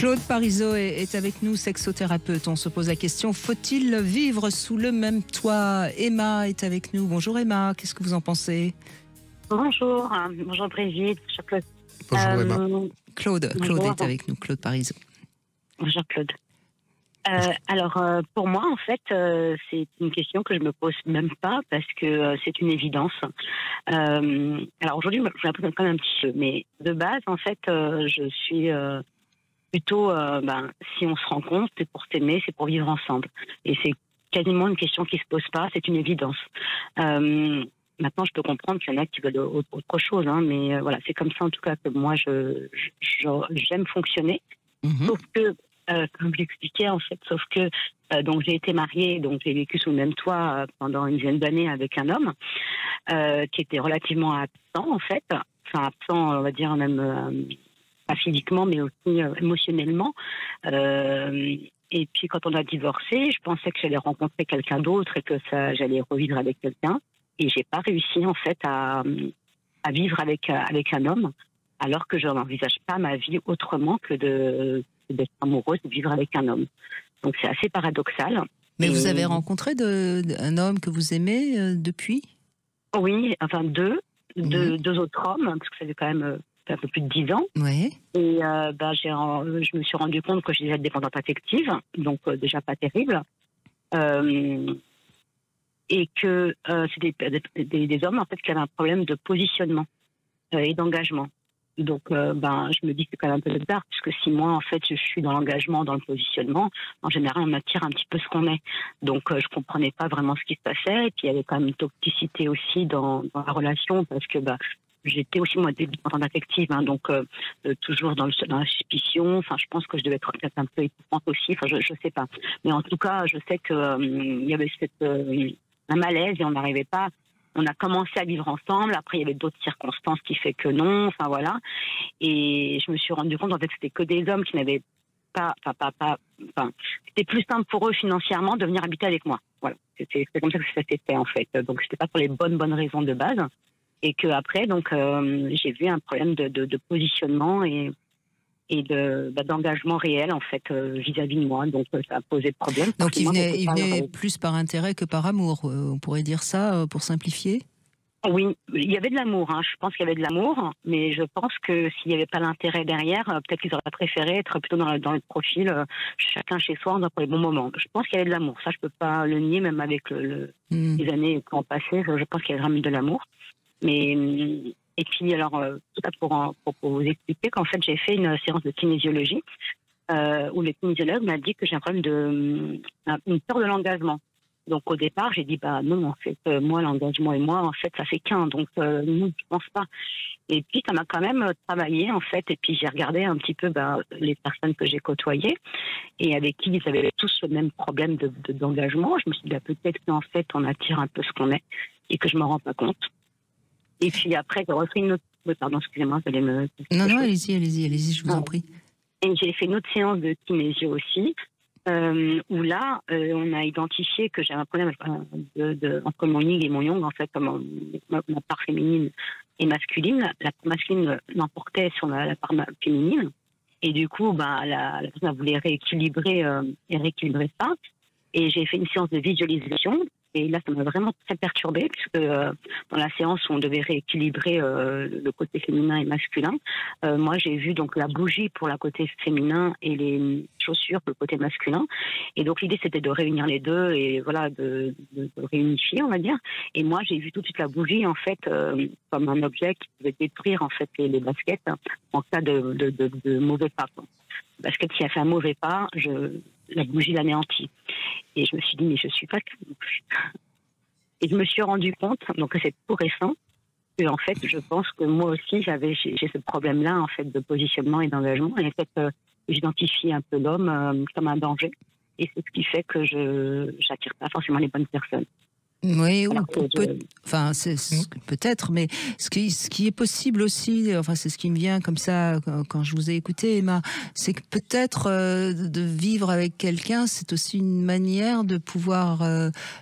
Claude Parisot est avec nous, sexothérapeute. On se pose la question, faut-il vivre sous le même toit? Emma est avec nous. Bonjour Emma, qu'est-ce que vous en pensez? Bonjour, bonjour Brigitte, bonjour Claude. Bonjour Emma. Claude est avec nous, Claude Parisot. Bonjour Claude. Alors, pour moi, en fait, c'est une question que je me pose même pas parce que c'est une évidence. Alors aujourd'hui, je la pose quand même un petit peu, mais de base, en fait, je suis plutôt, si on se rencontre, c'est pour s'aimer, c'est pour vivre ensemble. Et c'est quasiment une question qui se pose pas, c'est une évidence. Maintenant, je peux comprendre qu'il y en a qui veulent autre chose, hein, mais voilà, c'est comme ça en tout cas que moi, j'aime fonctionner. Sauf que, comme je l'expliquais en fait, donc j'ai été mariée, donc j'ai vécu sous le même toit pendant une dizaine d'années avec un homme qui était relativement absent en fait, enfin absent, on va dire même pas physiquement, mais aussi émotionnellement. Et puis quand on a divorcé, je pensais que j'allais rencontrer quelqu'un d'autre et que j'allais revivre avec quelqu'un. Et j'ai pas réussi en fait à vivre avec un homme, alors que je n'envisage pas ma vie autrement que d'être amoureuse, de vivre avec un homme. Donc c'est assez paradoxal. Mais vous avez rencontré un homme que vous aimez depuis? Oui, enfin deux autres hommes, parce que ça fait quand même un peu plus de 10 ans. Oui. Et je me suis rendu compte que j'étais dépendante affective, donc déjà pas terrible. Et que c'était des hommes en fait qui avaient un problème de positionnement et d'engagement. Donc je me dis que c'est quand même un peu bizarre, puisque si moi en fait je suis dans l'engagement, dans le positionnement, en général on attire un petit peu ce qu'on est. Donc je comprenais pas vraiment ce qui se passait, et puis il y avait quand même une toxicité aussi dans la relation, parce que j'étais aussi moi dépendante affective, hein, donc toujours dans la suspicion. Enfin, je pense que je devais être peut-être un peu étouffante aussi. Enfin, je sais pas. Mais en tout cas, je sais que il y avait un malaise et on n'arrivait pas. On a commencé à vivre ensemble. Après, il y avait d'autres circonstances qui fait que non. Enfin voilà. Et je me suis rendu compte en fait que c'était que des hommes qui n'avaient pas. C'était plus simple pour eux financièrement de venir habiter avec moi. Voilà. C'est comme ça que ça s'est fait en fait. Donc c'était pas pour les bonnes raisons de base. Et que après, donc, j'ai vu un problème de positionnement et d'engagement réel en fait vis-à-vis de moi. Donc ça a posé problème. Donc il venait plus par intérêt que par amour. On pourrait dire ça pour simplifier. Oui, il y avait de l'amour. Hein. Je pense qu'il y avait de l'amour, mais je pense que s'il n'y avait pas l'intérêt derrière, peut-être qu'ils auraient préféré être plutôt dans le profil chacun chez soi pour les bons moments. Je pense qu'il y avait de l'amour. Ça, je peux pas le nier, même avec les années qui ont passé. Je pense qu'il y avait vraiment de l'amour. Mais et puis alors tout ça pour vous expliquer qu'en fait j'ai fait une séance de kinésiologie où le kinésiologue m'a dit que j'ai un problème une peur de l'engagement. Donc au départ j'ai dit non en fait moi l'engagement et moi en fait ça fait qu'un, donc non je pense pas. Et puis ça m'a quand même travaillé en fait, et puis j'ai regardé un petit peu les personnes que j'ai côtoyées et avec qui ils avaient tous le même problème d'engagement. Je me suis dit peut-être qu'en fait on attire un peu ce qu'on est et que je me rends pas compte. Et puis après, j'ai refait une autre... Pardon, excusez-moi, vous allez me... Non, allez-y, je vous en prie. Et j'ai fait une autre séance de kinésio aussi, où là, on a identifié que j'ai un problème entre mon yin et mon yang, en fait, comme ma part féminine et masculine. La part masculine l'emportait sur la part féminine. Et du coup, la personne voulait rééquilibrer ça. Et j'ai fait une séance de visualisation. Et là, ça m'a vraiment très perturbée, puisque dans la séance où on devait rééquilibrer le côté féminin et masculin, moi j'ai vu donc la bougie pour le côté féminin et les chaussures pour le côté masculin. Et donc l'idée c'était de réunir les deux et voilà de réunifier, on va dire. Et moi j'ai vu tout de suite la bougie en fait comme un objet qui pouvait détruire en fait les baskets en cas de mauvais pas. Le basket qui a fait un mauvais pas, la bougie l'anéantit. Et je me suis dit, mais je suis pas non plus. Et je me suis rendu compte, donc c'est tout récent, que en fait, je pense que moi aussi, j'ai ce problème-là, en fait, de positionnement et d'engagement. Et en fait, j'identifie un peu l'homme comme un danger. Et c'est ce qui fait que j'attire pas forcément les bonnes personnes. Oui, peut-être, mais ce qui est possible aussi, enfin c'est ce qui me vient comme ça quand je vous ai écouté, Emma, c'est que peut-être de vivre avec quelqu'un, c'est aussi une manière de pouvoir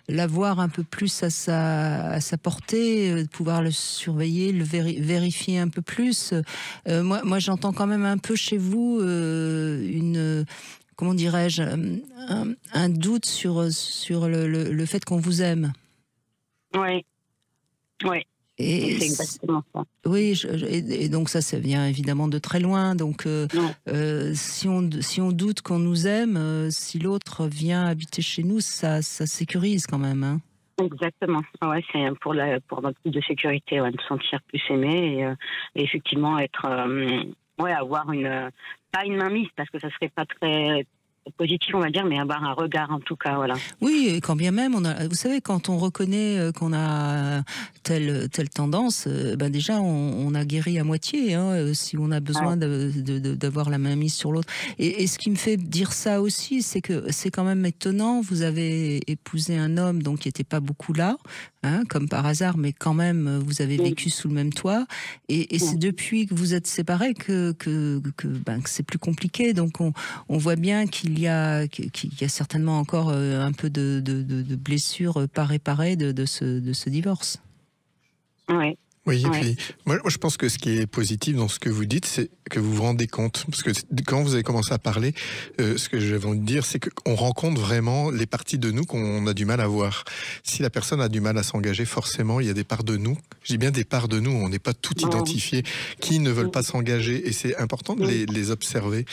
l'avoir un peu plus à sa portée, de pouvoir le surveiller, le vérifier un peu plus. Moi j'entends quand même un peu chez vous une comment dirais-je, un doute sur le fait qu'on vous aime. Oui, oui. Et C'est exactement ça. oui, et donc ça vient évidemment de très loin. Donc, si on doute qu'on nous aime, si l'autre vient habiter chez nous, ça sécurise quand même. Hein. Exactement. Ouais, c'est pour notre type de sécurité, ouais, de se sentir plus aimé et effectivement être, avoir pas une mainmise parce que ça serait pas très positif, on va dire, mais avoir un regard en tout cas, voilà. Oui, et quand bien même, vous savez, quand on reconnaît qu'on a telle tendance, ben déjà, on a guéri à moitié, hein, si on a besoin d'avoir la main mise sur l'autre. Et ce qui me fait dire ça aussi, c'est que c'est quand même étonnant. Vous avez épousé un homme donc qui n'était pas beaucoup là, hein, comme par hasard, mais quand même, vous avez vécu sous le même toit. Et c'est depuis que vous êtes séparés que c'est plus compliqué. Donc, on voit bien qu'il y a certainement encore un peu de blessures pas réparées de ce divorce. Oui. Oui, et puis moi je pense que ce qui est positif dans ce que vous dites, c'est que vous vous rendez compte, parce que quand vous avez commencé à parler, ce que je vais vous dire, c'est qu'on rencontre vraiment les parties de nous qu'on a du mal à voir. Si la personne a du mal à s'engager, forcément, il y a des parts de nous, je dis bien des parts de nous, on n'est pas tout identifié, qui ne veulent pas s'engager, et c'est important de les observer.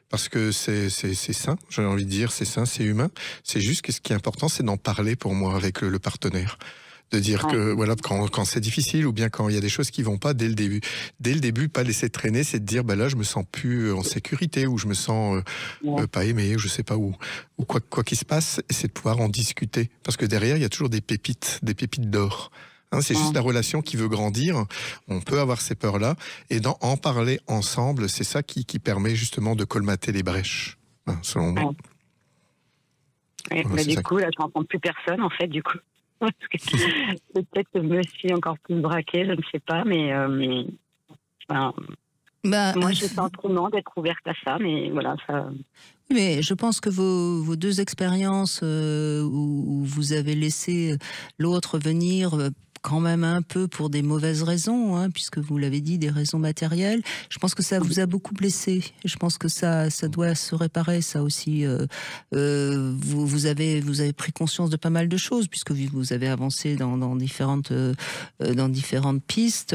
Parce que c'est sain, j'ai envie de dire, c'est sain, c'est humain. C'est juste que ce qui est important, c'est d'en parler pour moi avec le partenaire. De dire que voilà, quand c'est difficile ou bien quand il y a des choses qui vont pas dès le début. Dès le début, pas laisser traîner, c'est de dire bah là je me sens plus en sécurité ou je me sens pas aimé, ou je sais pas où quoi qu'il se passe, c'est de pouvoir en discuter parce que derrière il y a toujours des pépites d'or. Hein, c'est juste la relation qui veut grandir. On peut avoir ces peurs-là et en parler ensemble, c'est ça qui permet justement de colmater les brèches, hein, selon moi. Ouais, voilà, du coup, là, je rencontre plus personne en fait, du coup. Peut-être que je me suis encore plus braquée, je ne sais pas, mais moi je sens trop d'être ouverte à ça, mais voilà, ça. Mais je pense que vos deux expériences où vous avez laissé l'autre venir quand même un peu pour des mauvaises raisons, hein, puisque vous l'avez dit, des raisons matérielles. Je pense que ça vous a beaucoup blessé. Je pense que ça doit se réparer, ça aussi. Vous avez pris conscience de pas mal de choses, puisque vous avez avancé dans différentes pistes.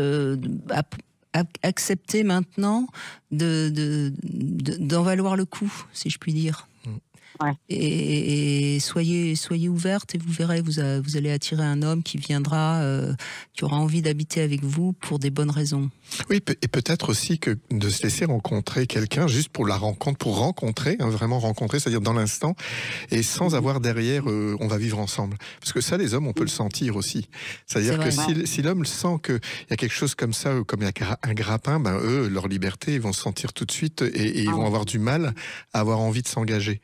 Accepter maintenant d'en valoir le coup, si je puis dire. Ouais. Et soyez ouverte et vous verrez, vous allez attirer un homme qui viendra, qui aura envie d'habiter avec vous pour des bonnes raisons. Oui, et peut-être aussi que de se laisser rencontrer quelqu'un juste pour la rencontre, pour rencontrer, hein, vraiment rencontrer, c'est-à-dire dans l'instant, et sans avoir derrière, on va vivre ensemble. Parce que ça, les hommes, on peut le sentir aussi. C'est-à-dire que si l'homme sent qu'il y a quelque chose comme ça, comme il y a un grappin, ben eux, leur liberté, ils vont se sentir tout de suite et ils vont avoir du mal à avoir envie de s'engager.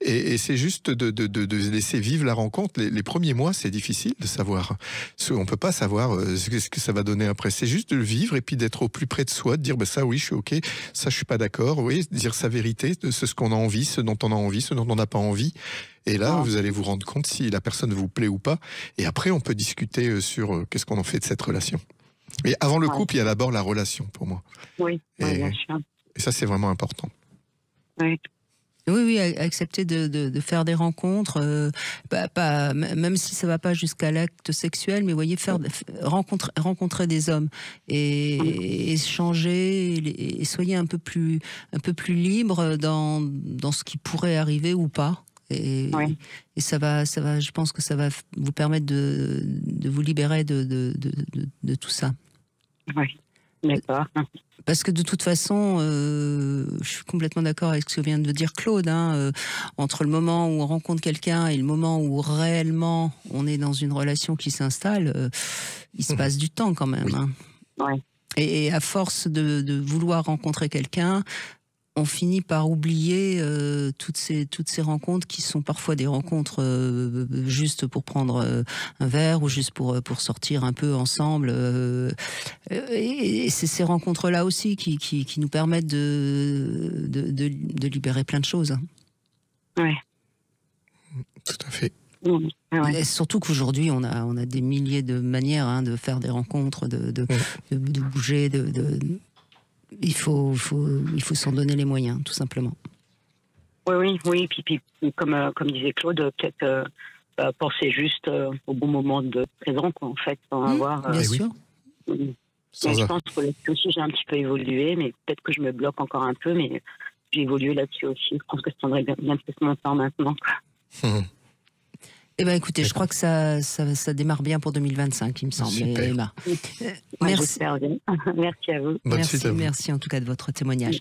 Et c'est juste de laisser vivre la rencontre. Les premiers mois, c'est difficile de savoir. On peut pas savoir ce que ça va donner après. C'est juste de le vivre et puis d'être au plus près de soi, de dire bah, ça oui, je suis ok, ça je suis pas d'accord. Oui, dire sa vérité, de ce qu'on a envie, ce dont on a envie, ce dont on n'a pas envie. Et là, vous allez vous rendre compte si la personne vous plaît ou pas. Et après, on peut discuter sur qu'est-ce qu'on en fait de cette relation. Mais avant le couple, il y a d'abord la relation pour moi. Oui, bien sûr. Et ça, c'est vraiment important. Oui. Oui, accepter de faire des rencontres, même si ça va pas jusqu'à l'acte sexuel, mais voyez, rencontrer des hommes et échanger, et soyez un peu plus libre dans ce qui pourrait arriver ou pas. Et ça va, je pense que ça va vous permettre de vous libérer de tout ça. Oui, d'accord. Parce que de toute façon, je suis complètement d'accord avec ce que vient de dire Claude, hein, entre le moment où on rencontre quelqu'un et le moment où réellement on est dans une relation qui s'installe, il se passe du temps quand même. Hein. Ouais. Et à force de vouloir rencontrer quelqu'un, on finit par oublier toutes ces rencontres qui sont parfois des rencontres juste pour prendre un verre ou juste pour sortir un peu ensemble. Et c'est ces rencontres-là aussi qui nous permettent de libérer plein de choses. Ouais. Tout à fait. Et surtout qu'aujourd'hui, on a des milliers de manières de faire des rencontres, de bouger, Il faut s'en donner les moyens, tout simplement. Oui. Puis comme disait Claude, peut-être penser juste au bon moment de présent, quoi, en fait, sans avoir. Bien sûr. Je pense que là-dessus aussi, j'ai un petit peu évolué, mais peut-être que je me bloque encore un peu, mais j'ai évolué là-dessus aussi. Je pense que ça prendrait bien plus mon temps maintenant. Eh bien, écoutez, je crois que ça démarre bien pour 2025, il me semble. Super. Emma. Ouais, Merci. j'espère bien. Merci à vous. Bonne suite à vous. Merci en tout cas de votre témoignage.